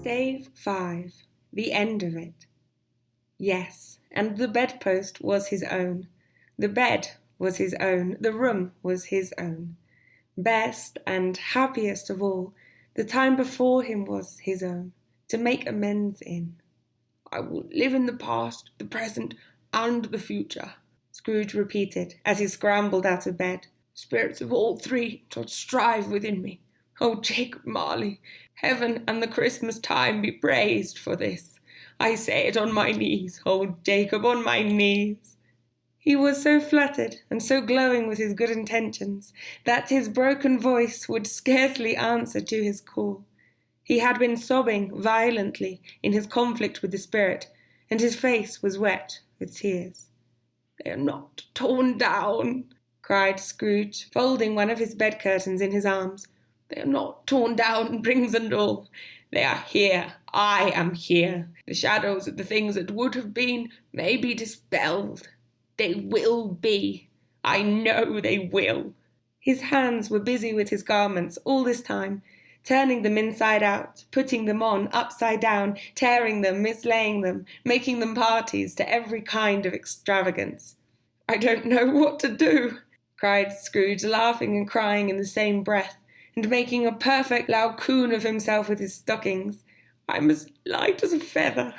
Stave 5. The end of it. Yes, and the bedpost was his own. The bed was his own. The room was his own. Best and happiest of all, the time before him was his own, to make amends in. I will live in the past, the present, and the future, Scrooge repeated as he scrambled out of bed. Spirits of all three shall strive within me. Oh, Jacob Marley, heaven and the Christmas time be praised for this. I say it on my knees, oh Jacob, on my knees. He was so fluttered and so glowing with his good intentions that his broken voice would scarcely answer to his call. He had been sobbing violently in his conflict with the spirit, and his face was wet with tears. They are not torn down, cried Scrooge, folding one of his bed curtains in his arms. They are not torn down, rings and all. They are here. I am here. The shadows of the things that would have been may be dispelled. They will be. I know they will. His hands were busy with his garments all this time, turning them inside out, putting them on upside down, tearing them, mislaying them, making them parties to every kind of extravagance. I don't know what to do, cried Scrooge, laughing and crying in the same breath, and making a perfect loukoon of himself with his stockings. I'm as light as a feather.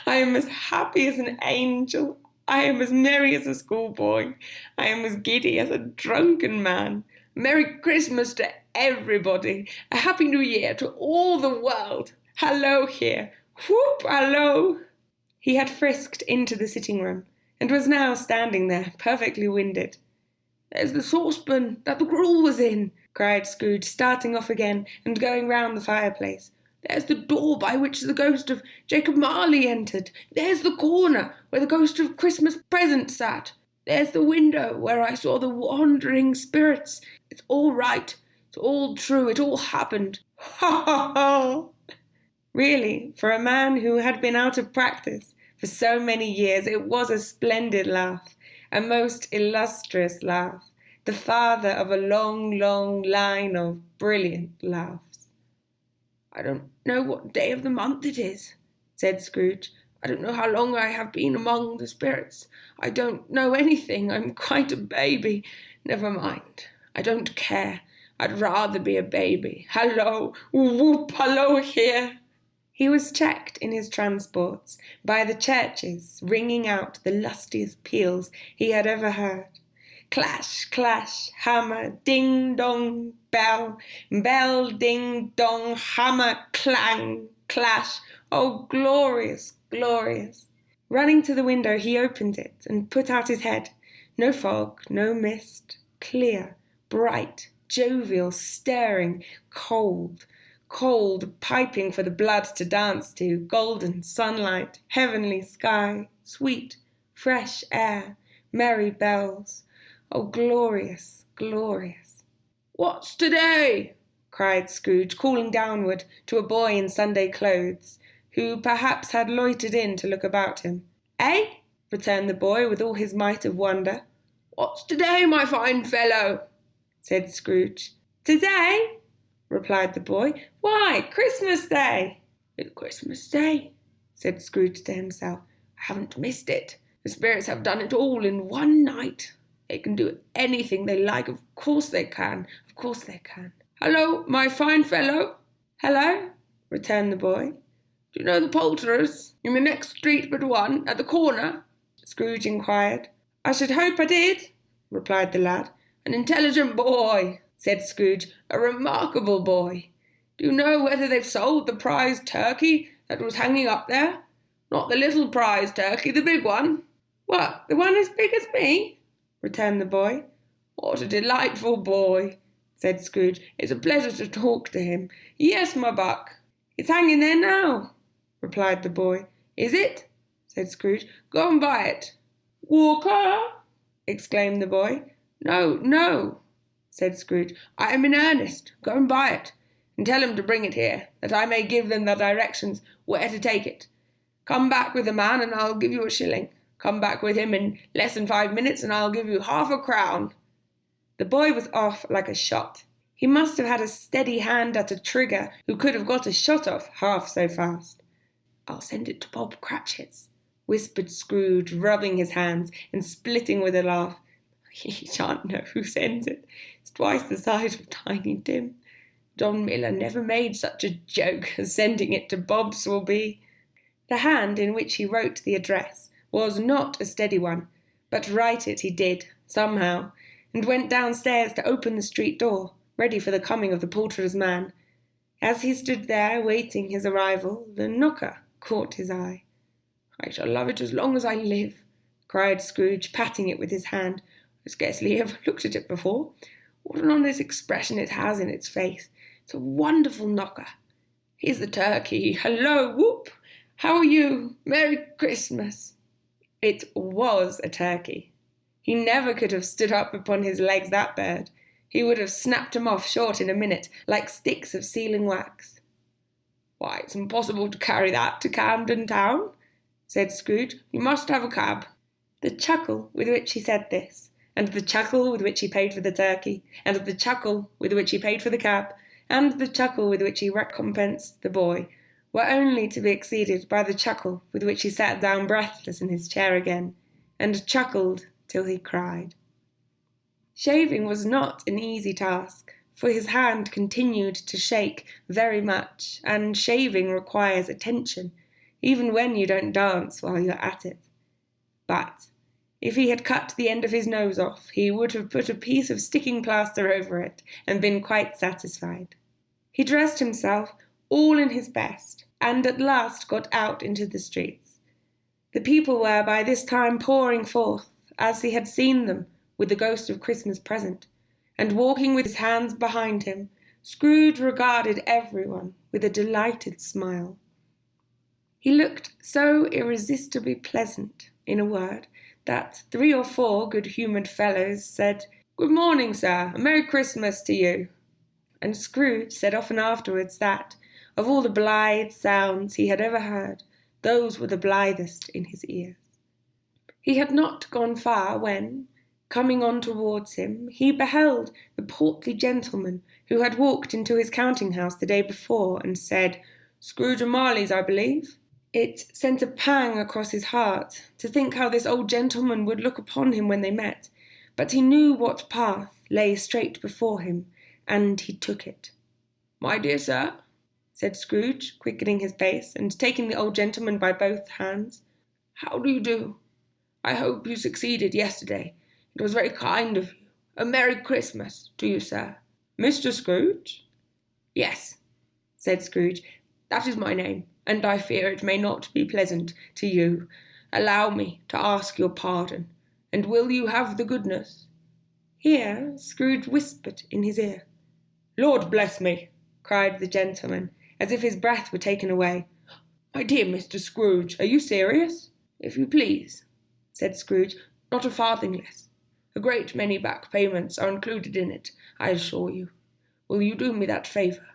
I am as happy as an angel. I am as merry as a schoolboy. I am as giddy as a drunken man. Merry Christmas to everybody. A Happy New Year to all the world. Hallo here. Whoop, hallo. He had frisked into the sitting-room, and was now standing there, perfectly winded. There's the saucepan that the gruel was in, cried Scrooge, starting off again and going round the fireplace. There's the door by which the ghost of Jacob Marley entered. There's the corner where the ghost of Christmas Present sat. There's the window where I saw the wandering spirits. It's all right. It's all true. It all happened. Ha, ha, ha! Really, for a man who had been out of practice for so many years, it was a splendid laugh, a most illustrious laugh, the father of a long, long line of brilliant laughs. I don't know what day of the month it is, said Scrooge. I don't know how long I have been among the spirits. I don't know anything. I'm quite a baby. Never mind. I don't care. I'd rather be a baby. Hallo, whoop, hallo here. He was checked in his transports by the churches ringing out the lustiest peals he had ever heard. Clash, clash, hammer, ding, dong, bell, bell, ding, dong, hammer, clang, clash. Oh, glorious, glorious. Running to the window, he opened it and put out his head. No fog, no mist, clear, bright, jovial, stirring, cold, cold, piping for the blood to dance to, golden sunlight, heavenly sky, sweet, fresh air, merry bells. Oh, glorious, glorious. What's today? Cried Scrooge, calling downward to a boy in Sunday clothes, who perhaps had loitered in to look about him. Eh? Returned the boy with all his might of wonder. What's today, my fine fellow? Said Scrooge. Today? Replied the boy. Why, Christmas Day. It's Christmas Day, said Scrooge to himself. I haven't missed it. The spirits have done it all in one night. They can do anything they like. Of course they can. Of course they can. Hello, my fine fellow. Hello, returned the boy. Do you know the poulterers in the next street but one, at the corner? Scrooge inquired. I should hope I did, replied the lad. An intelligent boy, said Scrooge. A remarkable boy. Do you know whether they've sold the prize turkey that was hanging up there? Not the little prize turkey, the big one. What, the one as big as me? Returned the boy. What a delightful boy, said Scrooge. It's a pleasure to talk to him. Yes, my buck. It's hanging there now, replied the boy. Is it? Said Scrooge. Go and buy it. Walker, exclaimed the boy. No, no, said Scrooge. I am in earnest. Go and buy it, and tell him to bring it here, that I may give them the directions where to take it. Come back with the man, and I'll give you a shilling. Come back with him in less than 5 minutes, and I'll give you half a crown. The boy was off like a shot. He must have had a steady hand at a trigger who could have got a shot off half so fast. "I'll send it to Bob Cratchit's," whispered Scrooge, rubbing his hands and splitting with a laugh. "He shan't know who sends it. It's twice the size of Tiny Tim. John Miller never made such a joke as sending it to Bob's will be." The hand in which he wrote the address was not a steady one, but write it he did, somehow, and went downstairs to open the street door, ready for the coming of the poulterer's man. As he stood there waiting his arrival, the knocker caught his eye. "I shall love it as long as I live," cried Scrooge, patting it with his hand. "I scarcely ever looked at it before. What an honest expression it has in its face. It's a wonderful knocker. Here's the turkey. Hello, whoop! How are you? Merry Christmas!" It was a turkey. He never could have stood up upon his legs, that bird. He would have snapped them off short in a minute, like sticks of sealing wax. "Why, it's impossible to carry that to Camden Town," said Scrooge. "You must have a cab." The chuckle with which he said this, and the chuckle with which he paid for the turkey, and the chuckle with which he paid for the cab, and the chuckle with which he recompensed the boy, were only to be exceeded by the chuckle with which he sat down breathless in his chair again, and chuckled till he cried. Shaving was not an easy task, for his hand continued to shake very much, and shaving requires attention, even when you don't dance while you're at it. But if he had cut the end of his nose off, he would have put a piece of sticking plaster over it and been quite satisfied. He dressed himself all in his best, and at last got out into the streets. The people were by this time pouring forth, as he had seen them, with the ghost of Christmas present, and walking with his hands behind him, Scrooge regarded everyone with a delighted smile. He looked so irresistibly pleasant, in a word, that 3 or 4 good-humoured fellows said, "Good morning, sir, and Merry Christmas to you." And Scrooge said often afterwards that, of all the blithe sounds he had ever heard, those were the blithest in his ears. He had not gone far when, coming on towards him, he beheld the portly gentleman who had walked into his counting-house the day before and said, "Scrooge and Marley's, I believe." It sent a pang across his heart to think how this old gentleman would look upon him when they met, but he knew what path lay straight before him, and he took it. "My dear sir," said Scrooge, quickening his pace, and taking the old gentleman by both hands, "how do you do? I hope you succeeded yesterday. It was very kind of you. A Merry Christmas to you, sir." "Mr. Scrooge?" "Yes," said Scrooge, "that is my name, and I fear it may not be pleasant to you. Allow me to ask your pardon, and will you have the goodness—" Here Scrooge whispered in his ear. "Lord bless me!" cried the gentleman, as if his breath were taken away. "My dear Mr. Scrooge, are you serious?" "If you please," said Scrooge, "not a farthing less. A great many back payments are included in it, I assure you. Will you do me that favour?"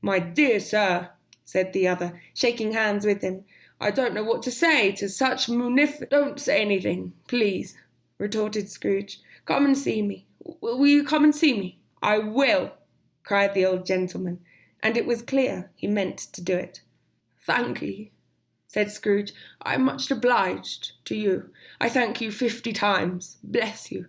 "My dear sir," said the other, shaking hands with him, "I don't know what to say to such "Don't say anything, please," retorted Scrooge. "Come and see me. Will you come and see me?" "I will," cried the old gentleman, and it was clear he meant to do it. "Thank ye," said Scrooge. "I am much obliged to you. I thank you 50 times. Bless you."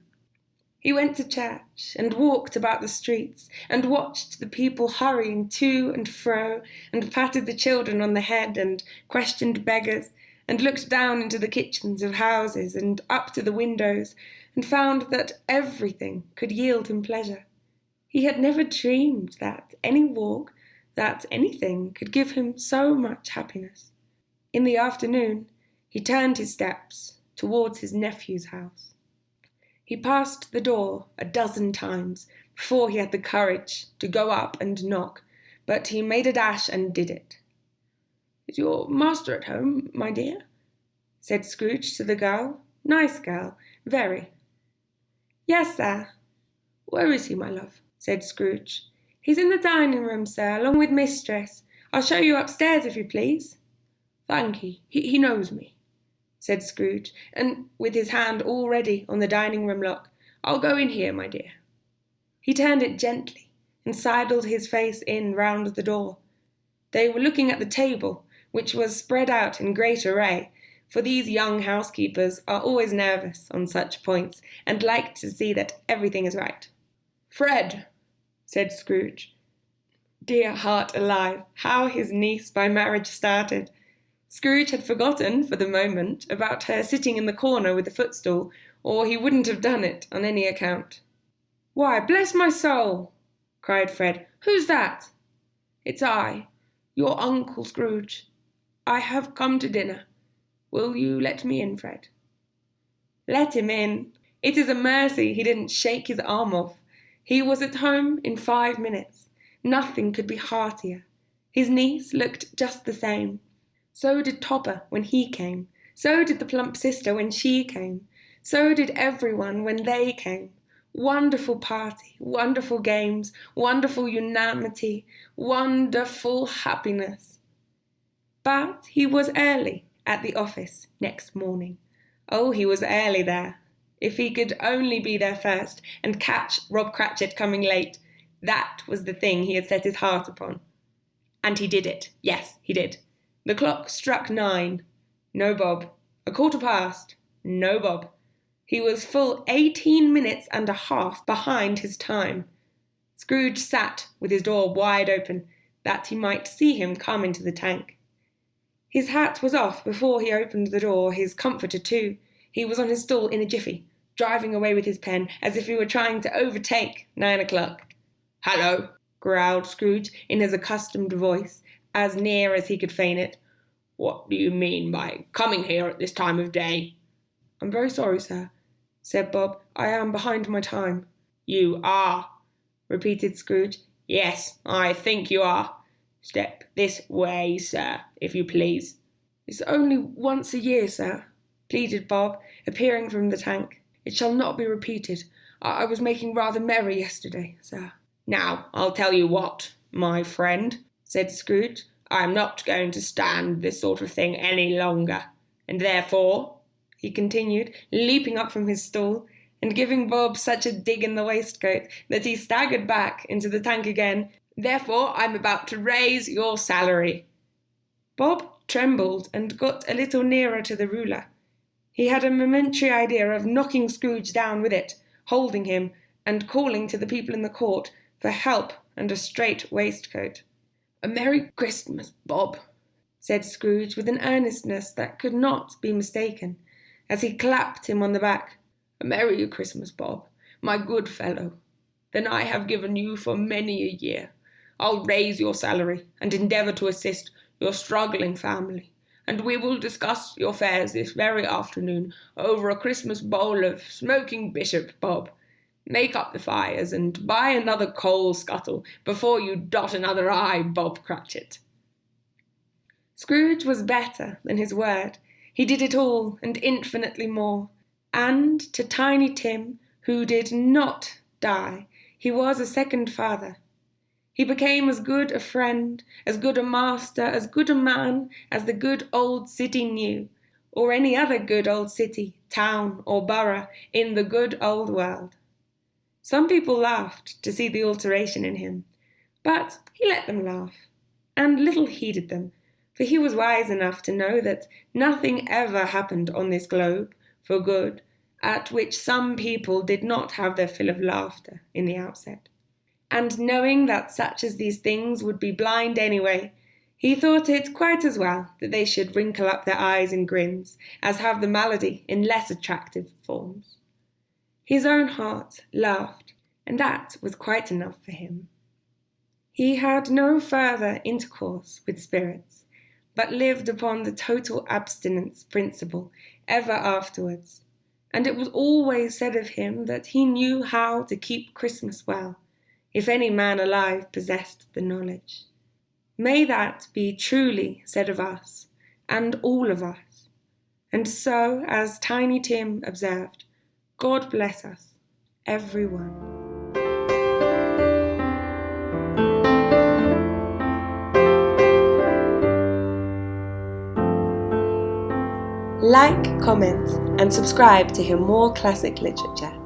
He went to church, and walked about the streets, and watched the people hurrying to and fro, and patted the children on the head, and questioned beggars, and looked down into the kitchens of houses, and up to the windows, and found that everything could yield him pleasure. He had never dreamed that any walk, that anything could give him so much happiness. In the afternoon, he turned his steps towards his nephew's house. He passed the door a dozen times before he had the courage to go up and knock, but he made a dash and did it. "Is your master at home, my dear?" said Scrooge to the girl. Nice girl, very. "Yes, sir." "Where is he, my love?" said Scrooge. "He's in the dining room, sir, along with mistress. I'll show you upstairs, if you please." "Thank ye. He knows me," said Scrooge, and with his hand already on the dining room lock, "I'll go in here, my dear." He turned it gently, and sidled his face in round the door. They were looking at the table, which was spread out in great array, for these young housekeepers are always nervous on such points and like to see that everything is right. "Fred," said Scrooge. Dear heart alive, how his niece by marriage started! Scrooge had forgotten, for the moment, about her sitting in the corner with the footstool, or he wouldn't have done it on any account. "Why, bless my soul!" cried Fred. "Who's that?" "It's I, your Uncle Scrooge. I have come to dinner. Will you let me in, Fred?" Let him in! It is a mercy he didn't shake his arm off. He was at home in 5 minutes. Nothing could be heartier. His niece looked just the same. So did Topper when he came. So did the plump sister when she came. So did everyone when they came. Wonderful party, wonderful games, wonderful unanimity, wonderful happiness. But he was early at the office next morning. Oh, he was early there. If he could only be there first and catch Rob Cratchit coming late, that was the thing he had set his heart upon. And he did it. Yes, he did. The clock struck 9. No Bob. 1/4 past. No Bob. He was full 18 minutes and a half behind his time. Scrooge sat with his door wide open, that he might see him come into the tank. His hat was off before he opened the door, his comforter too. He was on his stool in a jiffy, driving away with his pen as if he were trying to overtake 9 o'clock. "Hello," growled Scrooge in his accustomed voice, as near as he could feign it. "What do you mean by coming here at this time of day?" "I'm very sorry, sir," said Bob. "I am behind my time." "You are," repeated Scrooge. "Yes, I think you are. Step this way, sir, if you please." "It's only once a year, sir," pleaded Bob, appearing from the tank. "It shall not be repeated. I was making rather merry yesterday, sir." "Now, I'll tell you what, my friend," said Scrooge. "I'm not going to stand this sort of thing any longer. And therefore," he continued, leaping up from his stool, and giving Bob such a dig in the waistcoat that he staggered back into the tank again, "therefore I'm about to raise your salary." Bob trembled and got a little nearer to the ruler. He had a momentary idea of knocking Scrooge down with it, holding him, and calling to the people in the court for help and a straight waistcoat. "A Merry Christmas, Bob," said Scrooge with an earnestness that could not be mistaken, as he clapped him on the back. "A Merry Christmas, Bob, my good fellow, than I have given you for many a year. I'll raise your salary and endeavour to assist your struggling family, and we will discuss your fares this very afternoon over a Christmas bowl of smoking bishop, Bob. Make up the fires and buy another coal scuttle before you dot another I, Bob Cratchit." Scrooge was better than his word. He did it all and infinitely more. And to Tiny Tim, who did not die, he was a second father. He became as good a friend, as good a master, as good a man as the good old city knew, or any other good old city, town, or borough in the good old world. Some people laughed to see the alteration in him, but he let them laugh, and little heeded them, for he was wise enough to know that nothing ever happened on this globe for good, at which some people did not have their fill of laughter in the outset. And knowing that such as these things would be blind anyway, he thought it quite as well that they should wrinkle up their eyes in grins, as have the malady in less attractive forms. His own heart laughed, and that was quite enough for him. He had no further intercourse with spirits, but lived upon the total abstinence principle ever afterwards, and it was always said of him that he knew how to keep Christmas well, if any man alive possessed the knowledge. May that be truly said of us, and all of us. And so, as Tiny Tim observed, God bless us, every one. Like, comment, and subscribe to hear more classic literature.